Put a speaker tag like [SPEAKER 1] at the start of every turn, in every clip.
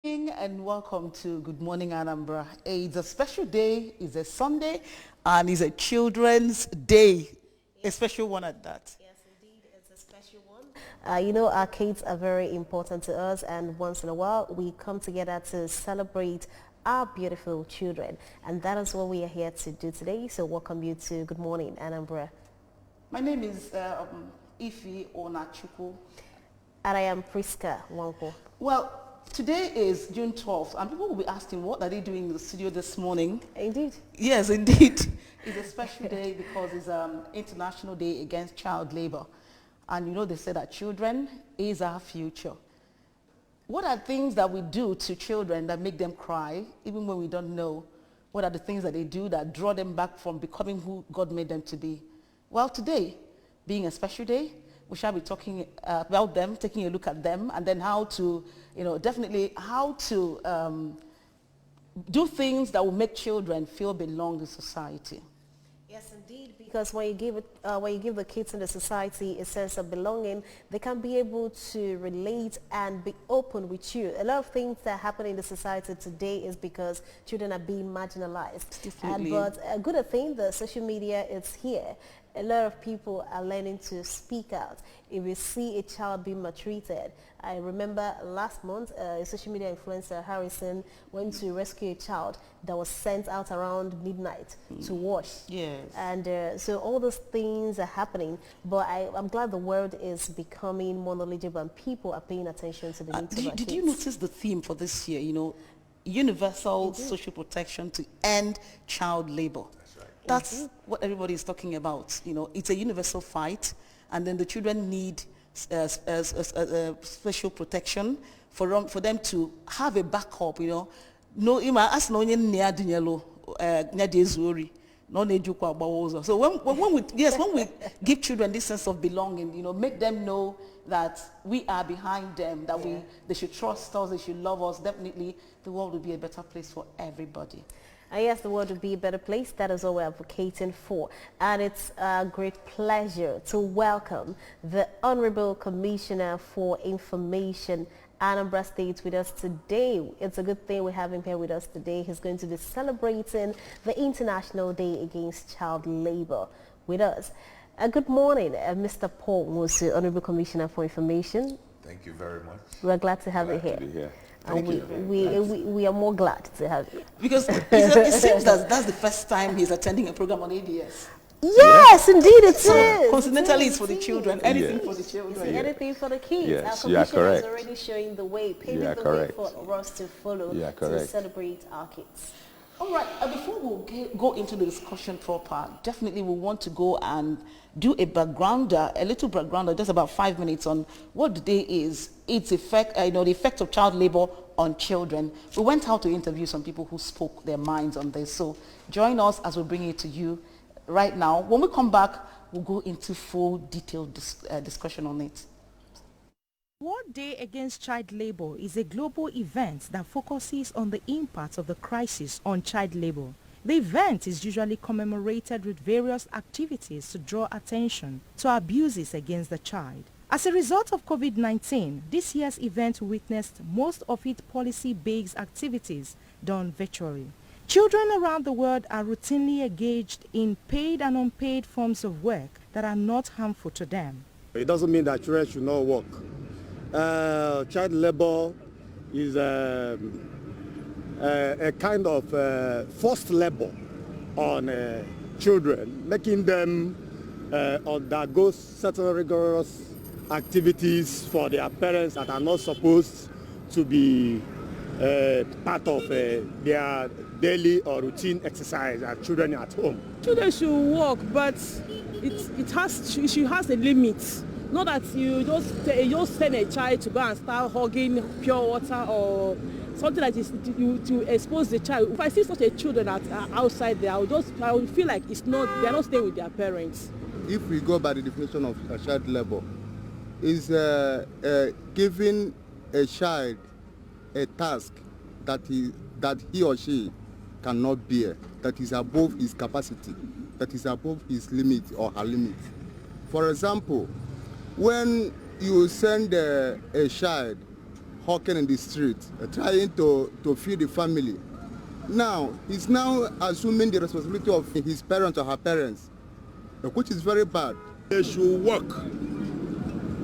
[SPEAKER 1] And welcome to Good Morning Anambra. It's a special day, it's a Sunday, and it's a Children's Day, a special one at that.
[SPEAKER 2] Yes, indeed, it's a special one. Our kids are very important to us, and once in a while, we come together to celebrate our beautiful children. And that is what we are here to do today. So welcome you to Good Morning Anambra.
[SPEAKER 1] My name is Ifi Onachuku.
[SPEAKER 2] And I am Priska Wanko.
[SPEAKER 1] Well, today is June 12th, and people will be asking, what are they doing in the studio this morning?
[SPEAKER 2] Indeed.
[SPEAKER 1] Yes, indeed. It's a special day because it's International Day Against Child Labor. And you know, they say that children is our future. What are things that we do to children that make them cry, even when we don't know? What are the things that they do that draw them back from becoming who God made them to be? Well, today, being a special day, we shall be talking about them, taking a look at them, and then how to, definitely how to do things that will make children feel belong in society.
[SPEAKER 2] Yes, indeed, because when you give the kids in the society a sense of belonging, they can be able to relate and be open with you. A lot of things that happen in the society today is because children are being marginalized. But a good thing, the social media is here. A lot of people are learning to speak out. If you see a child being maltreated, I remember last month a social media influencer, Harrison, went to rescue a child that was sent out around midnight to wash.
[SPEAKER 1] Yes.
[SPEAKER 2] And so all those things are happening, but I'm glad the world is becoming more knowledgeable and people are paying attention to the needs of our
[SPEAKER 1] Did
[SPEAKER 2] kids.
[SPEAKER 1] you notice the theme for this year, universal social protection to end child labor? That's what everybody is talking about. It's a universal fight, and then the children need special protection for them to have a backup. No, as no so when we give children this sense of belonging, make them know that we are behind them, that they should trust us, they should love us. Definitely, the world will be a better place for everybody.
[SPEAKER 2] Yes, the world would be a better place. That is what we're advocating for. And it's a great pleasure to welcome the Honorable Commissioner for Information, Anambra State, with us today. It's a good thing we have him here with us today. He's going to be celebrating the International Day Against Child Labor with us. Good morning, Mr. Paul Musu, Honorable Commissioner for Information.
[SPEAKER 3] Thank you very much.
[SPEAKER 2] We're glad to have you here.
[SPEAKER 3] To be here.
[SPEAKER 2] And we are more glad to have you.
[SPEAKER 1] Because it seems that that's the first time he's attending a program on ADS.
[SPEAKER 2] Yes, indeed it is.
[SPEAKER 1] Coincidentally, it's for the children. Anything for the children.
[SPEAKER 2] Anything for the kids.
[SPEAKER 3] Yes,
[SPEAKER 2] Our commissioner is already showing the way, paving the way for us to follow to celebrate our kids.
[SPEAKER 1] All right, before we go into the discussion proper, definitely we want to go and do a little backgrounder, just about 5 minutes on what the day is, its effect, the effect of child labor on children. We went out to interview some people who spoke their minds on this. So join us as we bring it to you right now. When we come back, we'll go into full detailed discussion on it.
[SPEAKER 4] World Day Against Child Labor is a global event that focuses on the impact of the crisis on child labor. The event is usually commemorated with various activities to draw attention to abuses against the child. As a result of COVID-19, this year's event witnessed most of its policy-based activities done virtually. Children around the world are routinely engaged in paid and unpaid forms of work that are not harmful to them.
[SPEAKER 5] It doesn't mean that children should not work. Child labor is a kind of forced labor on children, making them undergo certain rigorous activities for their parents that are not supposed to be part of their daily or routine exercise as children at home.
[SPEAKER 6] Children should work, but it has a limit. Not that you just send a child to go and start hugging pure water or something like this to expose the child. If I see such a children outside there, I would feel like they're not staying with their parents.
[SPEAKER 7] If we go by the definition of child labor, is giving a child a task that he or she cannot bear, that is above his capacity, that is above his limit or her limit. For example, when you send a child hawking in the street, trying to feed the family. Now, he's now assuming the responsibility of his parents or her parents, which is very bad.
[SPEAKER 3] They should work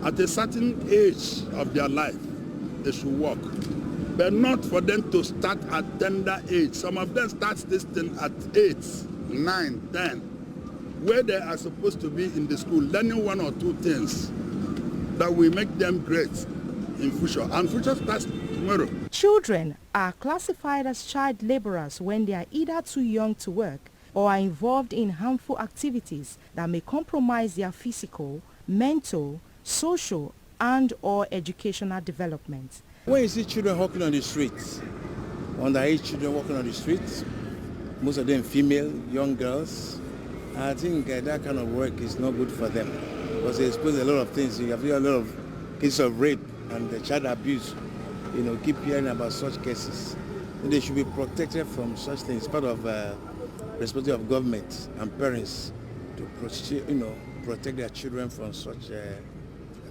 [SPEAKER 3] at a certain age of their life. They should work, but not for them to start at tender age. Some of them start this thing at 8, 9, 10, where they are supposed to be in the school, learning one or two things that will make them great in future. And future starts tomorrow.
[SPEAKER 4] Children are classified as child laborers when they are either too young to work or are involved in harmful activities that may compromise their physical, mental, social, and or educational development.
[SPEAKER 8] When you see children walking on the streets, underage children walking on the streets, most of them female, young girls, I think that kind of work is not good for them because they expose a lot of things. You have a lot of cases of rape and child abuse. Keep hearing about such cases. And they should be protected from such things. Part of responsibility of government and parents to protect their children from such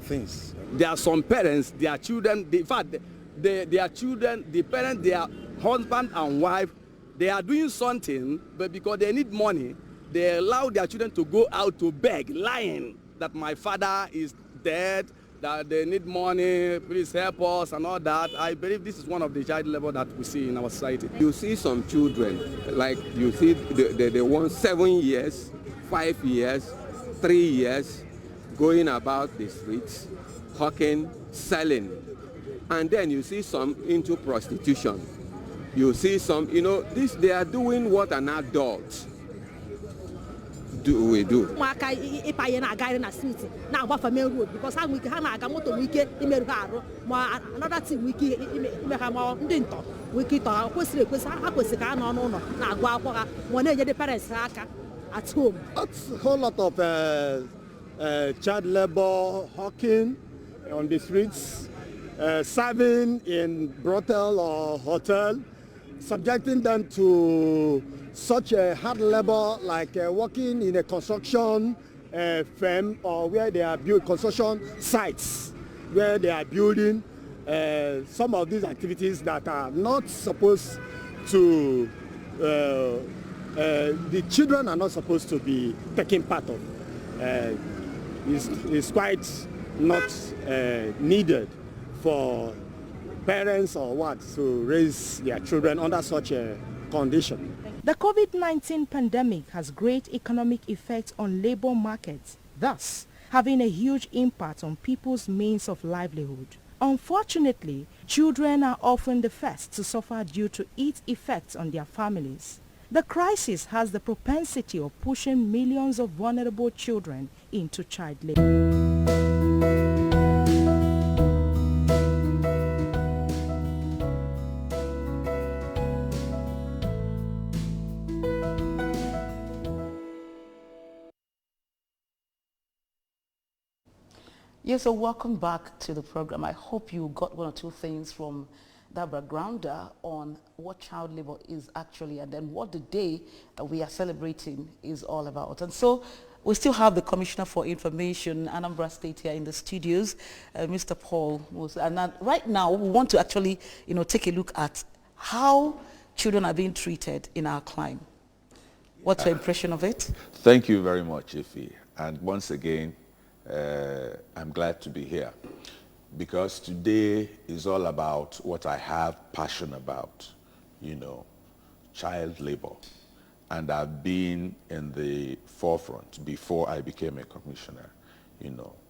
[SPEAKER 8] things.
[SPEAKER 9] There are some parents, their children, their children, the parents, their husband and wife, they are doing something, but because they need money, they allow their children to go out to beg, lying that my father is dead, that they need money, please help us and all that. I believe this is one of the child labor that we see in our society.
[SPEAKER 10] You see some children, like you see they want 7 years, 5 years, 3 years, going about the streets, hawking, selling. And then you see some into prostitution. You see some, they are doing what an adult we do.
[SPEAKER 5] At home. That's a whole lot of child labor, hawking on the streets, serving in brothel or hotel, subjecting them to such a hard labor like working in a construction firm or where they are building construction sites, where they are building some of these activities that are not supposed to, the children are not supposed to be taking part of. Is quite not needed for parents or what to raise their children under such a condition.
[SPEAKER 4] The COVID-19 pandemic has great economic effects on labor markets, thus having a huge impact on people's means of livelihood. Unfortunately, children are often the first to suffer due to its effects on their families. The crisis has the propensity of pushing millions of vulnerable children into child labor.
[SPEAKER 1] Yes, so welcome back to the program. I hope you got one or two things from that backgrounder on what child labor is actually and then what the day that we are celebrating is all about. And so we still have the Commissioner for Information, Anambra State, here in the studios, Mr. Paul. And right now we want to actually, take a look at how children are being treated in our climate. What's your impression of it?
[SPEAKER 11] Thank you very much, Ife. And once again, I'm glad to be here because today is all about what I have passion about, child labor. And I've been in the forefront before I became a commissioner,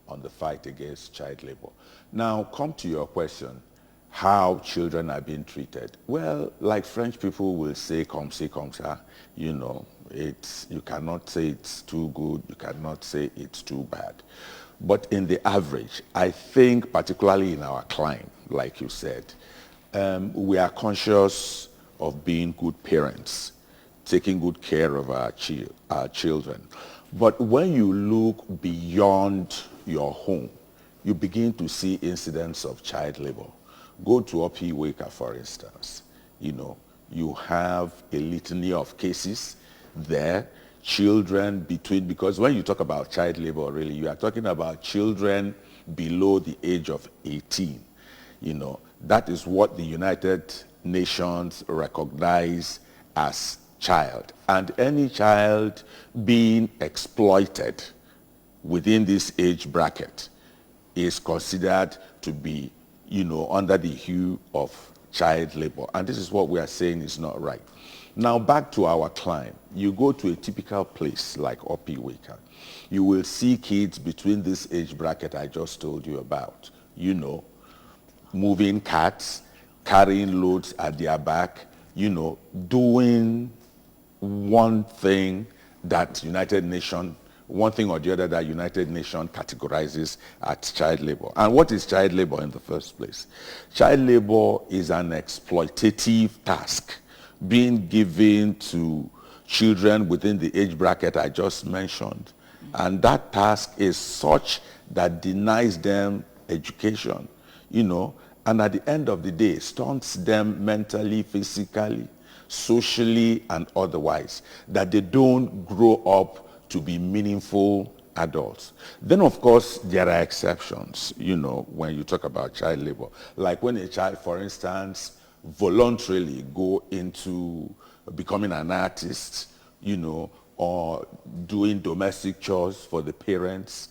[SPEAKER 11] on the fight against child labor. Now, come to your question, how children are being treated. Well, like French people will say, comme ci, comme ça, you cannot say it's too good, you cannot say it's too bad. But in the average, I think particularly in our climate, like you said, we are conscious of being good parents, taking good care of our children. But when you look beyond your home, you begin to see incidents of child labor. Go to Opi-Weka, for instance. You have a litany of cases there, children because when you talk about child labor, really, you are talking about children below the age of 18. That is what the United Nations recognize as child. And any child being exploited within this age bracket is considered to be, under the hue of child labor. And this is what we are saying is not right. Now back to our climb. You go to a typical place like Opiweka, you will see kids between this age bracket I just told you about, moving carts, carrying loads at their back, doing one thing or the other that United Nations categorizes as child labor. And what is child labor in the first place? Child labor is an exploitative task being given to children within the age bracket I just mentioned. And that task is such that denies them education, and at the end of the day, stunts them mentally, physically, socially, and otherwise, that they don't grow up to be meaningful adults. Then, of course, there are exceptions, when you talk about child labor. Like when a child, for instance, voluntarily go into becoming an artist, or doing domestic chores for the parents,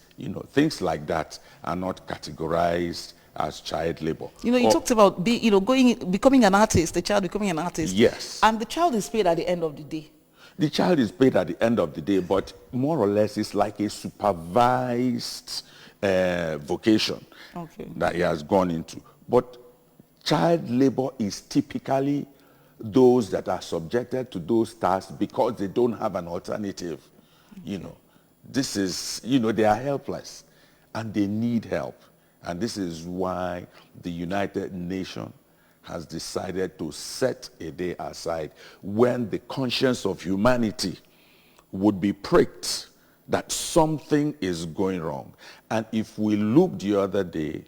[SPEAKER 11] things like that are not categorized as child labor.
[SPEAKER 1] You talked about becoming an artist, the child becoming an artist.
[SPEAKER 11] Yes.
[SPEAKER 1] And the child is paid at the end of the day.
[SPEAKER 11] The child is paid at the end of the day, but more or less it's like a supervised vocation that he has gone into. But child labor is typically those that are subjected to those tasks because they don't have an alternative. This is, they are helpless and they need help. And this is why the United Nations has decided to set a day aside when the conscience of humanity would be pricked that something is going wrong. And if we look the other day,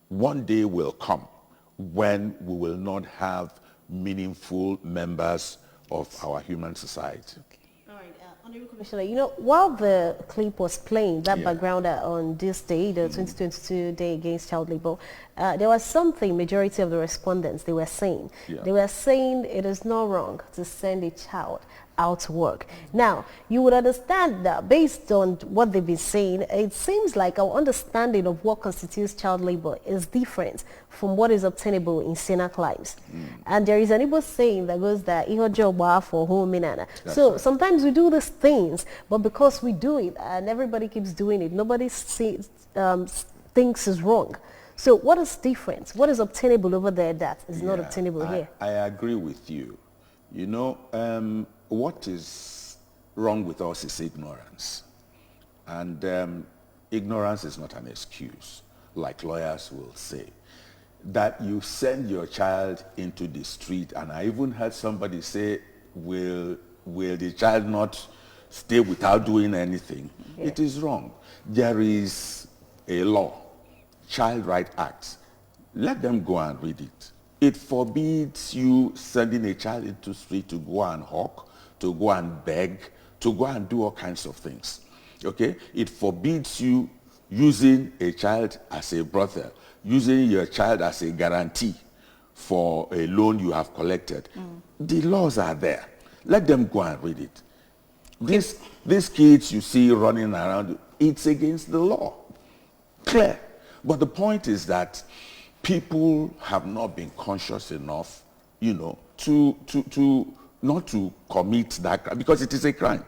[SPEAKER 11] one day will come when we will not have meaningful members of our human society.
[SPEAKER 2] Honorable Commissioner, while the clip was playing, that background on this day, the 2022 Day Against Child Labor, there was something majority of the respondents, they were saying. They were saying it is not wrong to send a child out to work. Now, you would understand that based on what they've been saying, it seems like our understanding of what constitutes child labor is different from what is obtainable in Sinak lives. And there is an Igbo saying that goes that "Iho job for home minana." So sometimes we do these things, but because we do it and everybody keeps doing it, nobody thinks is wrong. So what is different? What is obtainable over there that is not obtainable here?
[SPEAKER 11] I agree with you. What is wrong with us is ignorance. And ignorance is not an excuse, like lawyers will say. That you send your child into the street, and I even heard somebody say, will the child not stay without doing anything? It is wrong. There is a law, Child Right Act. Let them go and read it. It forbids you sending a child into the street to go and hawk, to go and beg, to go and do all kinds of things. Okay? It forbids you using a child as a brothel, using your child as a guarantee for a loan you have collected. The laws are there. Let them go and read it. These kids you see running around, it's against the law. Clear. But the point is that people have not been conscious enough, to not to commit that crime, because it is a crime.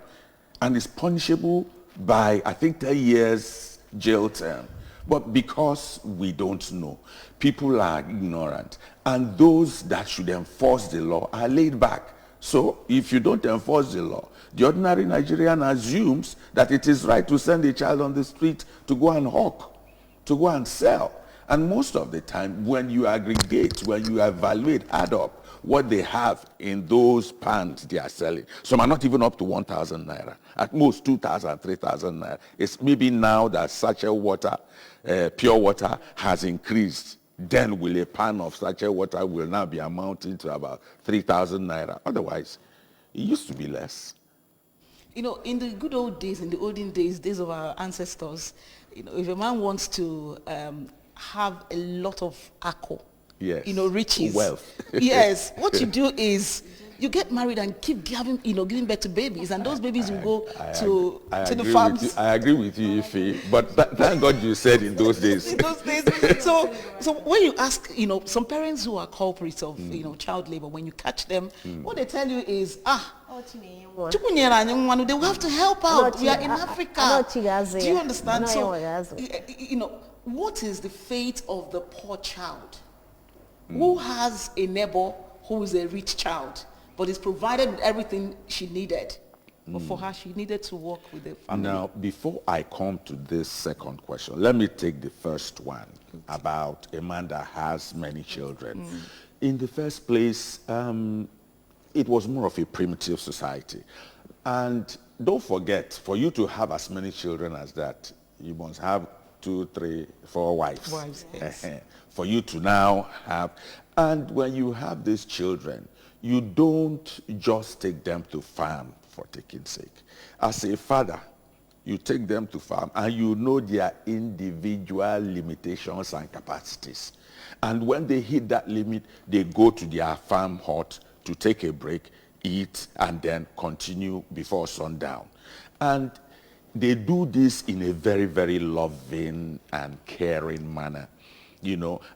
[SPEAKER 11] And it's punishable by, I think, 10 years jail term. But because we don't know, people are ignorant. And those that should enforce the law are laid back. So if you don't enforce the law, the ordinary Nigerian assumes that it is right to send a child on the street to go and hawk, to go and sell. And most of the time, when you aggregate, when you evaluate, add up what they have in those pans they are selling, some are not even up to 1,000 naira. At most 2,000, 3,000 naira. It's maybe now that sachet water, pure water has increased. Then will a pan of sachet water will now be amounting to about 3,000 naira. Otherwise, it used to be less.
[SPEAKER 1] In the good old days, in the olden days of our ancestors, if a man wants to have a lot of akko
[SPEAKER 11] Yes.
[SPEAKER 1] riches.
[SPEAKER 11] Wealth.
[SPEAKER 1] Yes. What you do is you get married and keep giving birth to babies, and those babies will go to the farms.
[SPEAKER 11] I agree with you, Ife, but thank God you said in those days.
[SPEAKER 1] In those days. So when you ask, some parents who are culprits of, child labor, when you catch them, what they tell you is, they will have to help out. We are in Africa. Do you understand? So, what is the fate of the poor child who has a neighbor who is a rich child, but is provided with everything she needed? But for her, she needed to work with the family.
[SPEAKER 11] Now, before I come to this second question, let me take the first one about a man that has many children. In the first place, it was more of a primitive society. And don't forget, for you to have as many children as that, you must have 2, 3, 4 wives.
[SPEAKER 1] Yes.
[SPEAKER 11] For you to now have, and when you have these children, you don't just take them to farm for taking sake. As a father, you take them to farm and you know their individual limitations and capacities. And when they hit that limit, they go to their farm hut to take a break, eat, and then continue before sundown. And they do this in a very, very loving and caring manner.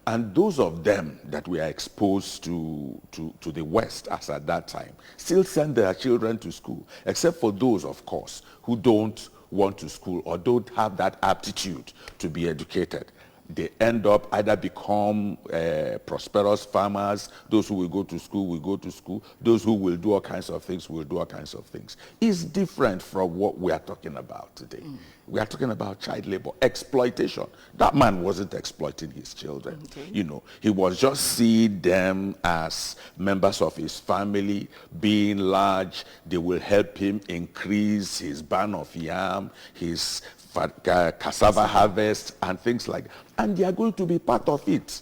[SPEAKER 11] And those of them that were exposed to the West as at that time still send their children to school, except for those, of course, who don't want to school or don't have that aptitude to be educated. They end up either become prosperous farmers. Those who will go to school will go to school. Those who will do all kinds of things will do all kinds of things. It's different from what we are talking about today. We are talking about child labor, exploitation. That man wasn't exploiting his children. Okay. He was just seeing them as members of his family, being large. They will help him increase his barn of yam, his cassava harvest, and things like that. And they are going to be part of it.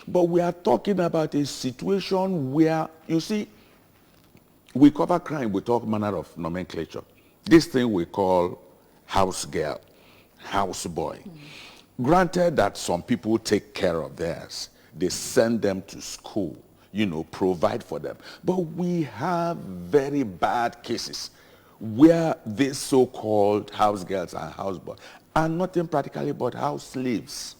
[SPEAKER 11] But we are talking about a situation where, you see, we cover crime with all manner of nomenclature. This thing we call house girl, house boy. Granted that some people take care of theirs. They send them to school, provide for them. But we have very bad cases where these so-called house girls and house boys are nothing practically but house slaves.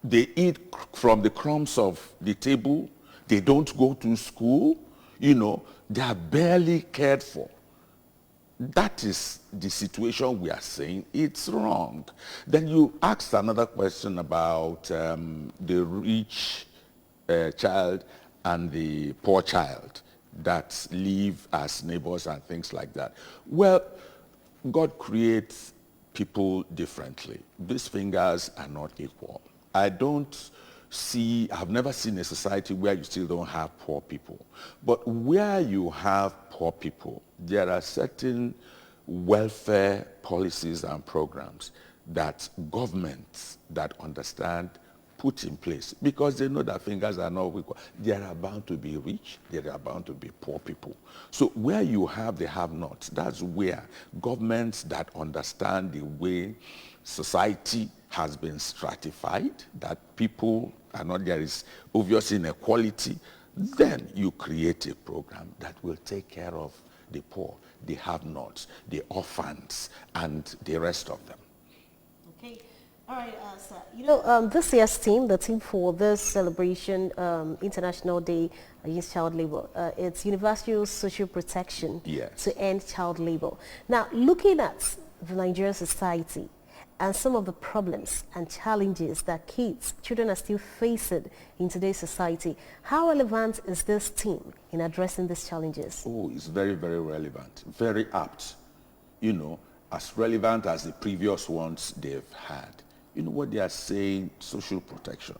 [SPEAKER 11] They eat from the crumbs of the table. They don't go to school. They are barely cared for. That is the situation we are saying. It's wrong. Then you asked another question about the rich child and the poor child that live as neighbors and things like that. Well, God creates people differently. These fingers are not equal. I've never seen a society where you still don't have poor people. But where you have poor people, there are certain welfare policies and programs that governments that understand put in place because they know that fingers are not equal. There are bound to be rich, there are bound to be poor people. So where you have the have-nots, that's where governments that understand the way society has been stratified, that people are not, there is obvious inequality, then you create a program that will take care of the poor, the have-nots, the orphans, and the rest of them.
[SPEAKER 2] Okay. All right, sir. This year's theme, the theme for this celebration, International Day Against Child Labor, it's Universal Social Protection to End Child Labor. Now, looking at the Nigerian society and some of the problems and challenges that children are still facing in today's society, how relevant is this theme in addressing these challenges?
[SPEAKER 11] Oh, it's very, very relevant, very apt, as relevant as the previous ones they've had. What they are saying, social protection.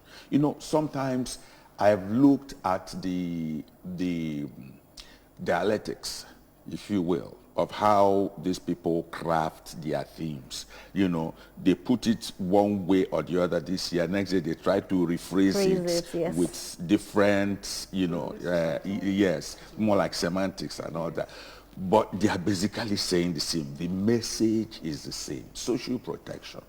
[SPEAKER 11] Sometimes I've looked at the dialectics, if you will, of how these people craft their themes. They put it one way or the other this year. Next year they try to rephrase it with different, yes, more like semantics and all that. But they are basically saying the same. The message is the same. Social protection.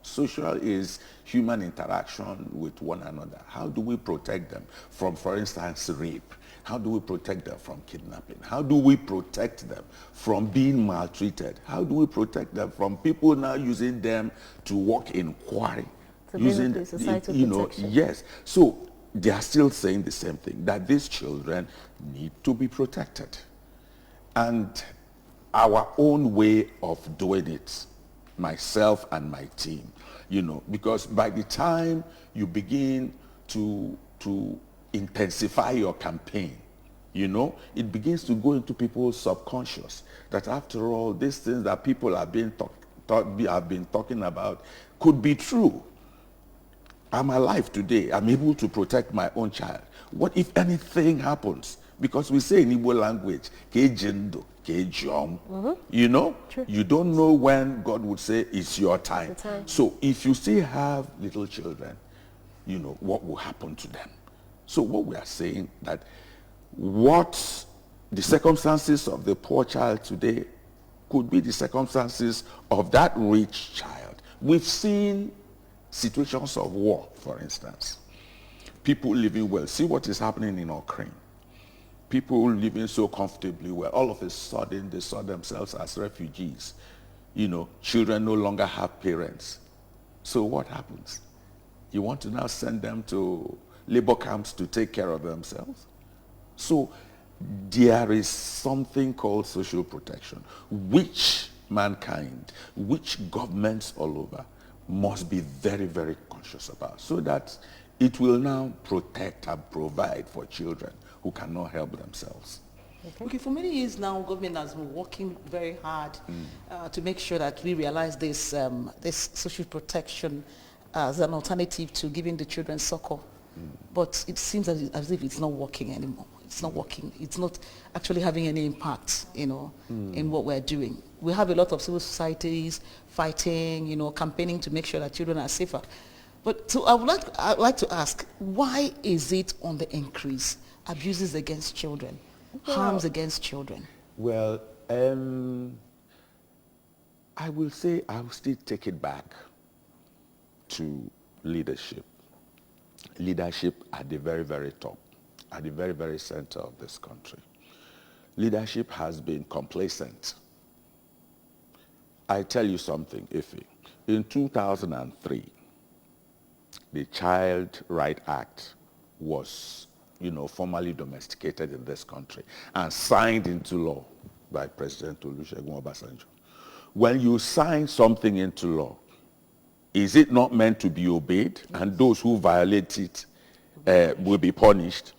[SPEAKER 11] Social is human interaction with one another. How do we protect them from, for instance, rape? How do we protect them from kidnapping? How do we protect them from being maltreated? How do we protect them from people now using them to work in quarry?
[SPEAKER 2] Using the societal protection.
[SPEAKER 11] Yes. So they are still saying the same thing, that these children need to be protected. And our own way of doing it, myself and my team, because by the time you begin to intensify your campaign, it begins to go into people's subconscious that after all, these things that people have been talking about could be true. I'm alive today. I'm able to protect my own child. What if anything happens? Because we say in Igbo language, Kejendo, Kejom.
[SPEAKER 2] True.
[SPEAKER 11] You don't know when God would say it's your time. So if you still have little children, what will happen to them? So what we are saying that what the circumstances of the poor child today could be the circumstances of that rich child. We've seen situations of war, for instance. People living well. See what is happening in Ukraine. People living so comfortably well. All of a sudden, they saw themselves as refugees. Children no longer have parents. So what happens? You want to now send them to labor camps to take care of themselves? So there is something called social protection, which mankind, which governments all over must be very, very conscious about, so that it will now protect and provide for children who cannot help themselves.
[SPEAKER 1] Okay, for many years now, government has been working very hard to make sure that we realize this social protection as an alternative to giving the children succor. But it seems as if it's not working anymore. It's not working. It's not actually having any impact, in what we're doing. We have a lot of civil societies fighting, campaigning to make sure that children are safer. But so I'd like to ask, why is it on the increase? Abuses against children, harms against children.
[SPEAKER 11] Well, I will say I will still take it back to leadership. Leadership at the very, very top, at the very, very center of this country. Leadership has been complacent. I tell you something, Ife. In 2003, the Child Right Act was, formally domesticated in this country and signed into law by President Olusegun Obasanjo. When you sign something into law, is it not meant to be obeyed? And those who violate it will be punished.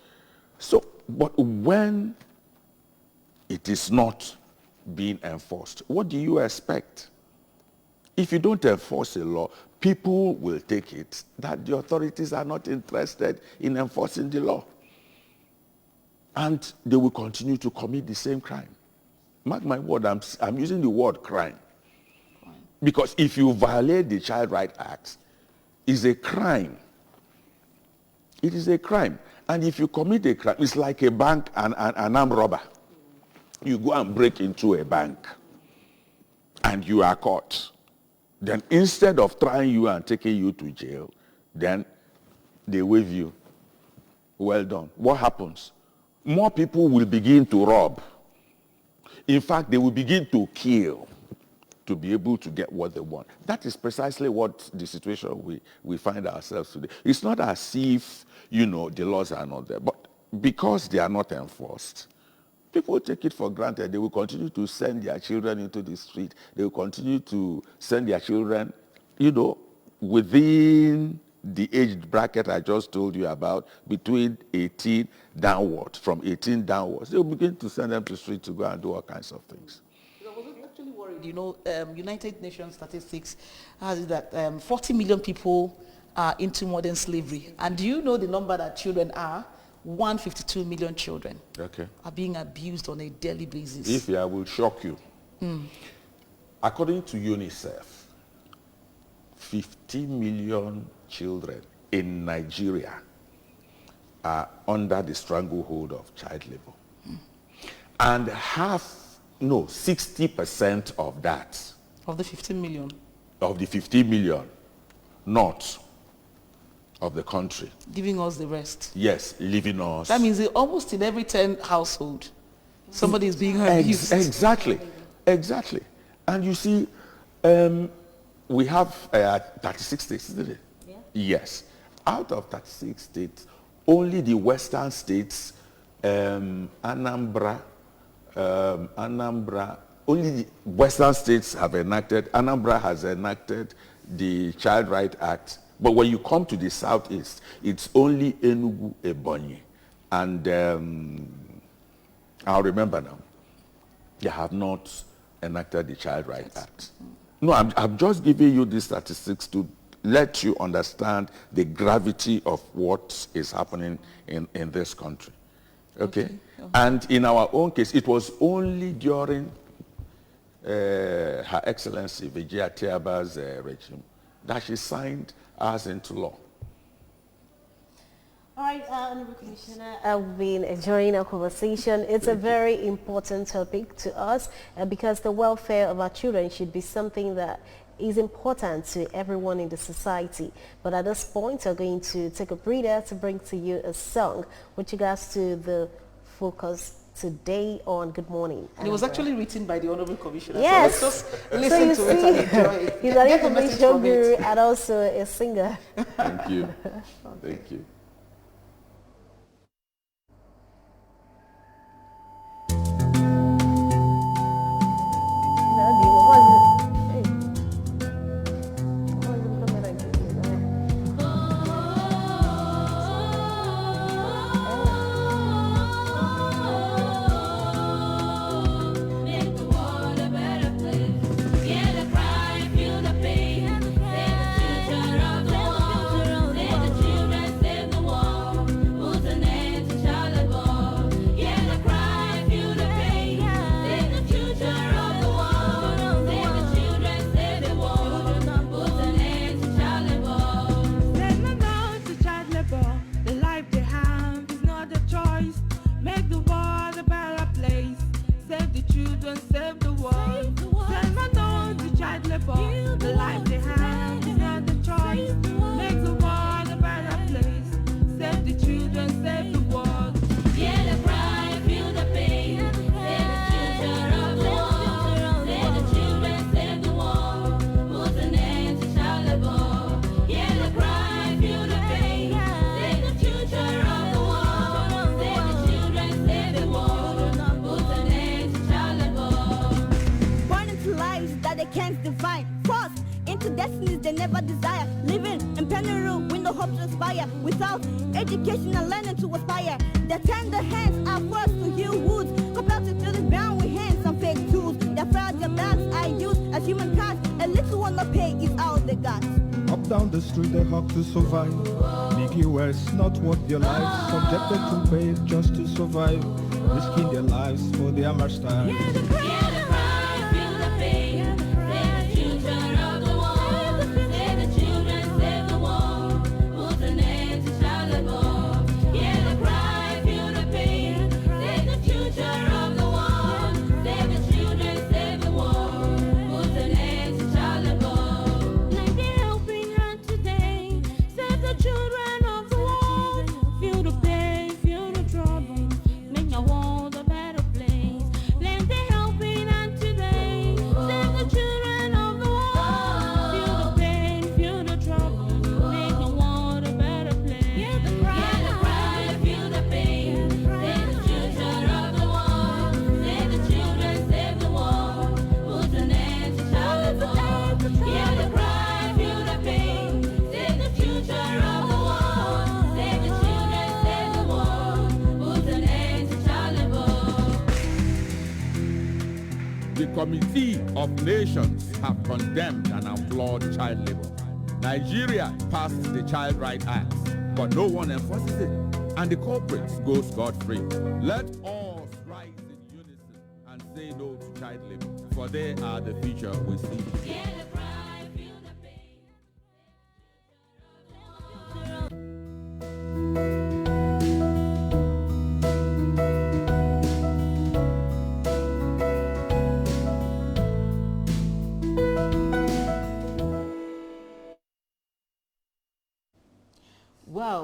[SPEAKER 11] So, but when it is not being enforced, what do you expect? If you don't enforce a law, people will take it that the authorities are not interested in enforcing the law. And they will continue to commit the same crime. Mark my word, I'm using the word crime. Because if you violate the Child Right Act, it's a crime. It is a crime. And if you commit a crime, it's like a bank and an armed robber. You go and break into a bank and you are caught. Then instead of trying you and taking you to jail, then they wave you. Well done. What happens? More people will begin to rob. In fact, they will begin to kill to be able to get what they want. That is precisely what the situation we find ourselves today. It's not as if, the laws are not there, but because they are not enforced, people take it for granted. They will continue to send their children into the street. They will continue to send their children, within the age bracket I just told you about, between 18 downwards, from 18 downwards. They will begin to send them to the street to go and do all kinds of things.
[SPEAKER 1] I was actually worried, United Nations statistics has that 40 million people are into modern slavery. And do you know the number that children are? 152 million children are being abused on a daily basis.
[SPEAKER 11] If I will shock you. According to UNICEF, 50 million children in Nigeria are under the stranglehold of child labor. And 60% of that.
[SPEAKER 1] Of the 15 million.
[SPEAKER 11] Of the 15 million north of the country.
[SPEAKER 1] Giving us the rest.
[SPEAKER 11] Yes, leaving us.
[SPEAKER 1] That means almost in every 10 household, somebody is being abused.
[SPEAKER 11] Exactly. And you see, we have 36 states, isn't it? Yeah. Yes. Out of 36 states, only the western states, Anambra, only the western states have enacted, Anambra has enacted the Child Right Act. But when you come to the southeast, it's only Enugu, Ebonyi. And I'll remember now, they have not enacted the Child Right Act. No, I'm just giving you these statistics to let you understand the gravity of what is happening in this country. Okay? And in our own case, it was only during Her Excellency Vijaya Tiaba's regime that she signed ours into law.
[SPEAKER 2] All right, Honorable Commissioner, I've been enjoying our conversation. It's a very important topic to us because the welfare of our children should be something that is important to everyone in the society. But at this point, we're going to take a breather to bring to you a song with regards to the focus today on Good Morning.
[SPEAKER 1] And it was actually written by the Honorable Commissioner.
[SPEAKER 2] Yes.
[SPEAKER 1] So let's just listen to it and enjoy it.
[SPEAKER 2] He's an information guru and also a singer.
[SPEAKER 11] Thank you. Thank you.
[SPEAKER 12] Without education and learning to aspire, their tender hands are forced to heal wounds, compelled to fill it bound with hands and fake tools. Their fragile backs are used as human cards. A little one of pay is all they got.
[SPEAKER 13] Up down the street they hawk to survive. Biggie West not worth their lives, subjected to pay just to survive, risking their lives for their lifestyle.
[SPEAKER 11] The Committee of Nations have condemned and outlawed child labor. Nigeria passed the Child Right Act, but no one enforces it, and the culprits go scot-free. Let all rise in unison and say no to child labor, for they are the future we see.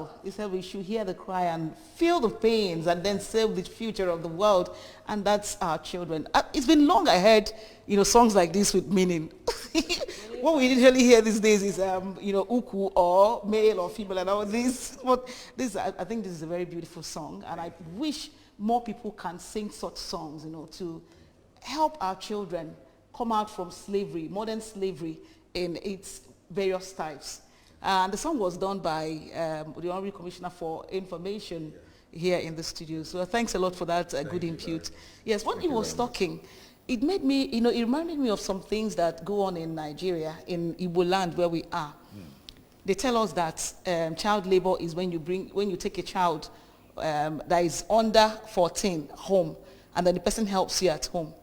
[SPEAKER 1] well. He said we should hear the cry and feel the pains and then save the future of the world. And that's our children. It's been long I heard, songs like this with meaning. What we usually hear these days is, uku or male or female and all this. But I think this is a very beautiful song. And I wish more people can sing such songs, to help our children come out from slavery, modern slavery in its various types. And the song was done by the Honorary Commissioner for Information here in the studio. So thanks a lot for that good input. Yes, when he was talking, it made me, it reminded me of some things that go on in Nigeria, in Igbo land where we are. They tell us that child labor is when you take a child that is under 14 home, and then the person helps you at home.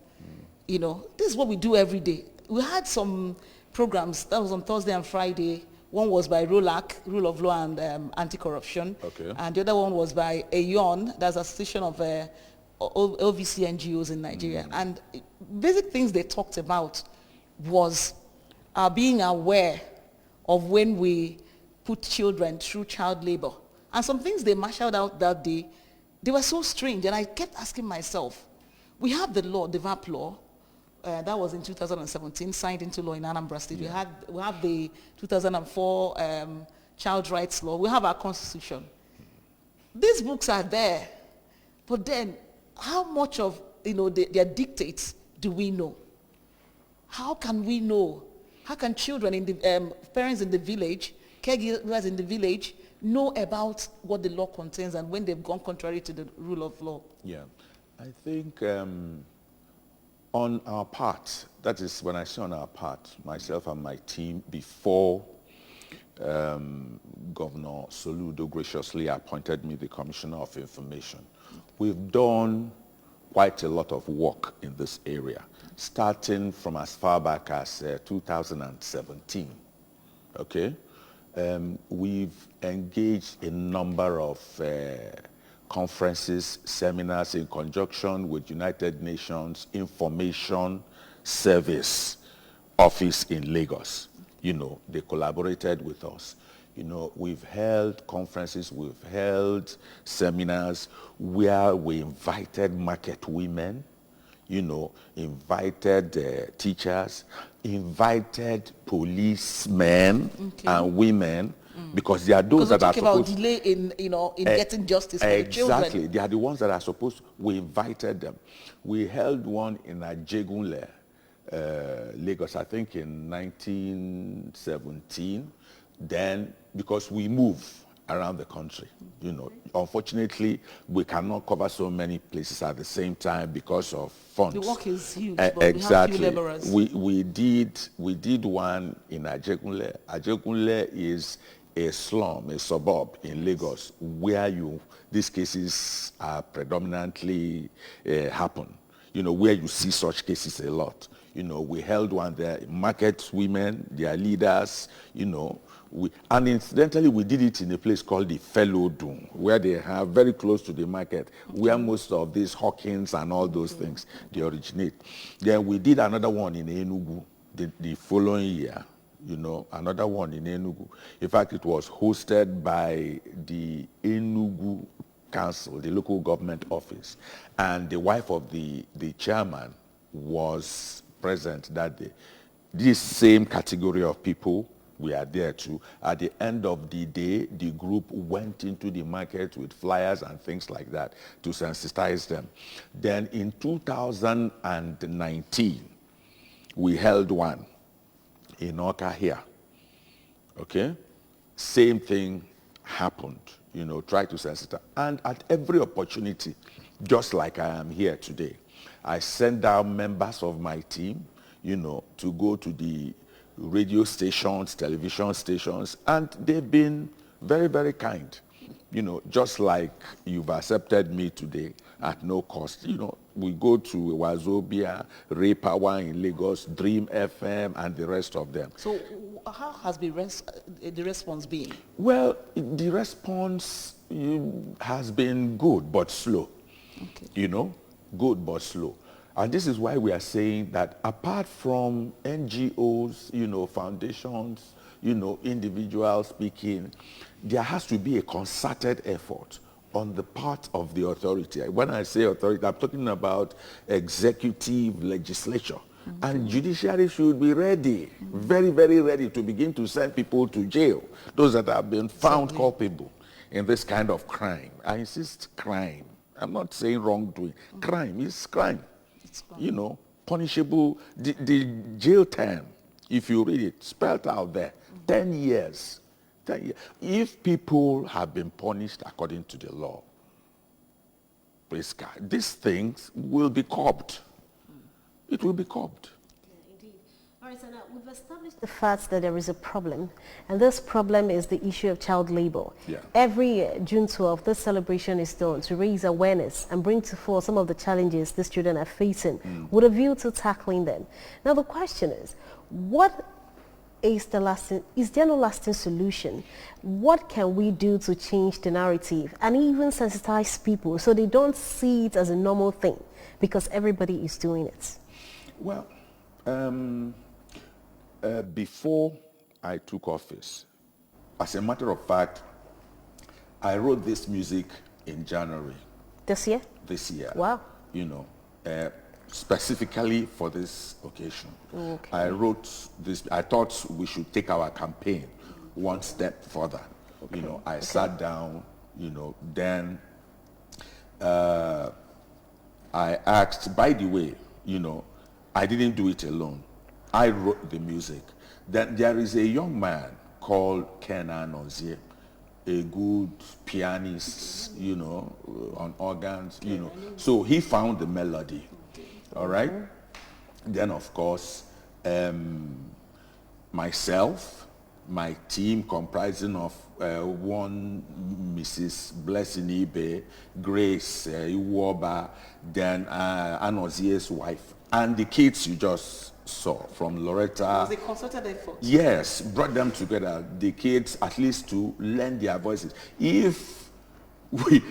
[SPEAKER 1] This is what we do every day. We had some programs, that was on Thursday and Friday. One was by ROLAC, Rule of Law and Anti-Corruption. Okay. And the other one was by AYON, that's Association of OVC NGOs in Nigeria. And basic things they talked about was being aware of when we put children through child labor. And some things they marshaled out that day, they were so strange. And I kept asking myself, we have the law, the VAP law, that was in 2017, signed into law in Anambra State. Yeah. We have the 2004 Child Rights Law. We have our Constitution. These books are there. But then, how much of their dictates do we know? How can we know? How can children, parents in the village, caregivers in the village, know about what the law contains and when they've gone contrary to the rule of law?
[SPEAKER 11] Yeah, I think on our part, that is when I say on our part, myself and my team, before Governor Soludo graciously appointed me the Commissioner of Information, we've done quite a lot of work in this area, starting from as far back as 2017, okay? We've engaged in a number of conferences, seminars in conjunction with United Nations Information Service Office in Lagos. They collaborated with us. We've held conferences, we've held seminars where we invited market women, invited teachers, invited policemen and women, because they are those that are supposed
[SPEAKER 1] to delay in getting justice for the children.
[SPEAKER 11] Exactly, they are the ones that are supposed. We invited them. We held one in Ajegunle, Lagos, I think in 1917. Then, because we move around the country, unfortunately, we cannot cover so many places at the same time because of funds.
[SPEAKER 1] The work is huge, but
[SPEAKER 11] exactly.
[SPEAKER 1] We have few laborers.
[SPEAKER 11] We did one in Ajegunle. Ajegunle is a slum, a suburb in Lagos, where these cases are predominantly happen. Where you see such cases a lot. We held one there. Market women, their leaders, and incidentally, we did it in a place called the Felodun, where they have very close to the market, where most of these Hawkins and all those things, they originate. Then we did another one in Enugu the following year, another one in Enugu. In fact, it was hosted by the Enugu Council, the local government office, and the wife of the chairman was present that day. This same category of people, we are there too. At the end of the day, the group went into the market with flyers and things like that to sensitize them. Then in 2019, we held one in Oka here. Okay? Same thing happened, try to sensitize. And at every opportunity, just like I am here today, I send out members of my team, to go to the radio stations, television stations, and they've been very, very kind. Just like you've accepted me today at no cost. We go to Wazobia, Ray Power in Lagos, Dream FM, and the rest of them.
[SPEAKER 1] So how has the response been?
[SPEAKER 11] Well, the response has been good but slow. Okay. Good but slow. And this is why we are saying that apart from NGOs, foundations, individual speaking. There has to be a concerted effort on the part of the authority. When I say authority, I'm talking about executive legislature. And judiciary should be ready, very, very ready to begin to send people to jail, those that have been found culpable in this kind of crime. I insist, crime. I'm not saying wrongdoing. Crime is crime. Punishable. The jail term, if you read it, spelled out there, 10 years. 10 years. If people have been punished according to the law, praise God, these things will be curbed. It will be curbed.
[SPEAKER 2] All right, so now we've established the fact that there is a problem, and this problem is the issue of child labor.
[SPEAKER 11] Yeah.
[SPEAKER 2] Every year, June 12th, this celebration is done to raise awareness and bring to fore some of the challenges these children are facing with a view to tackling them. Now the question is, is there no lasting solution? What can we do to change the narrative and even sensitize people so they don't see it as a normal thing because everybody is doing it?
[SPEAKER 11] Well, before I took office, as a matter of fact, I wrote this music in January.
[SPEAKER 2] This year?
[SPEAKER 11] This year.
[SPEAKER 2] Wow.
[SPEAKER 11] Specifically for this occasion.
[SPEAKER 2] Okay.
[SPEAKER 11] I wrote this, I thought we should take our campaign one step further. Okay. I sat down, then I asked, by the way, I didn't do it alone. I wrote the music. Then there is a young man called Ken Anozie, a good pianist, on organs, So he found the melody, all right? Then, of course, myself, my team comprising of one Mrs. Blessing Ibe, Grace Iwoba, then Anozie's wife, and the kids you just saw from Loretta.
[SPEAKER 1] Was a concerted effort?
[SPEAKER 11] Yes, brought them together, the kids, at least to lend their voices. If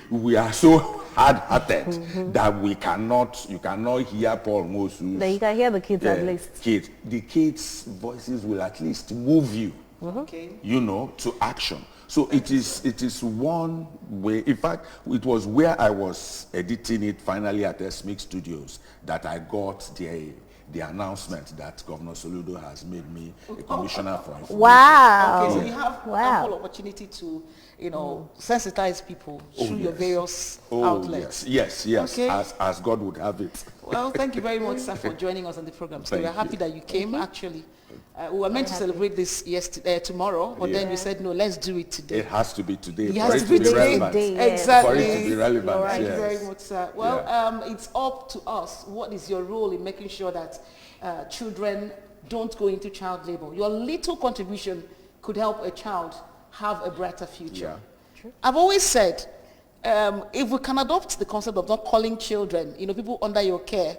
[SPEAKER 11] we are so hard-hearted that you cannot hear Paul Mosu.
[SPEAKER 2] Then you can hear the kids at least.
[SPEAKER 11] The kids' voices will at least move you, to action. So it is one way. In fact, it was where I was editing it finally at SMIC Studios that I got the announcement that Governor Soludo has made me a commissioner for information.
[SPEAKER 2] Wow.
[SPEAKER 1] Okay, so you have ample opportunity to, sensitize people through your various outlets.
[SPEAKER 11] Yes, okay. as God would have it.
[SPEAKER 1] Well, thank you very much, sir, for joining us on the program. So we're happy that you came, actually. We were meant to celebrate this tomorrow, but then you said, no, let's do it today.
[SPEAKER 11] It has to be today.
[SPEAKER 1] It has to be today. Exactly.
[SPEAKER 11] For it to be relevant.
[SPEAKER 1] Thank you very much, sir. Well, it's up to us. What is your role in making sure that children don't go into child labor? Your little contribution could help a child have a brighter future.
[SPEAKER 2] Yeah.
[SPEAKER 1] I've always said, if we can adopt the concept of not calling children, people under your care,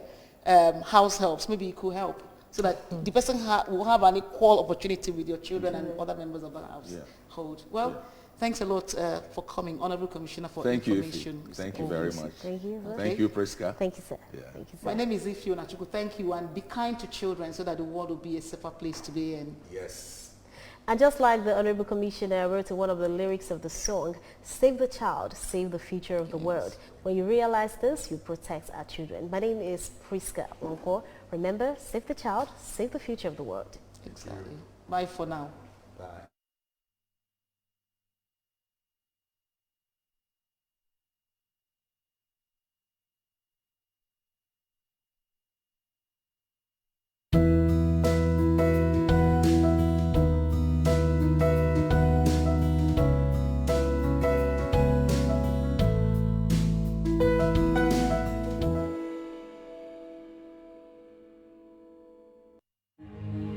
[SPEAKER 1] house helps, maybe it could help. So that the person will have an equal opportunity with your children and other members of the household. Well, thanks a lot for coming, Honorable Commissioner for Information.
[SPEAKER 11] Thank you very much.
[SPEAKER 2] Thank you.
[SPEAKER 11] Thank you, Priska.
[SPEAKER 2] Thank you, sir.
[SPEAKER 11] Yeah.
[SPEAKER 2] Thank you, sir.
[SPEAKER 1] My name is Ifyo Nachuku. Thank you, and be kind to children so that the world will be a safer place to be in.
[SPEAKER 11] Yes.
[SPEAKER 2] And just like the Honorable Commissioner wrote in one of the lyrics of the song, save the child, save the future of the world. When you realize this, you protect our children. My name is Priska Onko. Remember, save the child, save the future of the world.
[SPEAKER 1] Exactly. Bye for now.
[SPEAKER 11] Bye.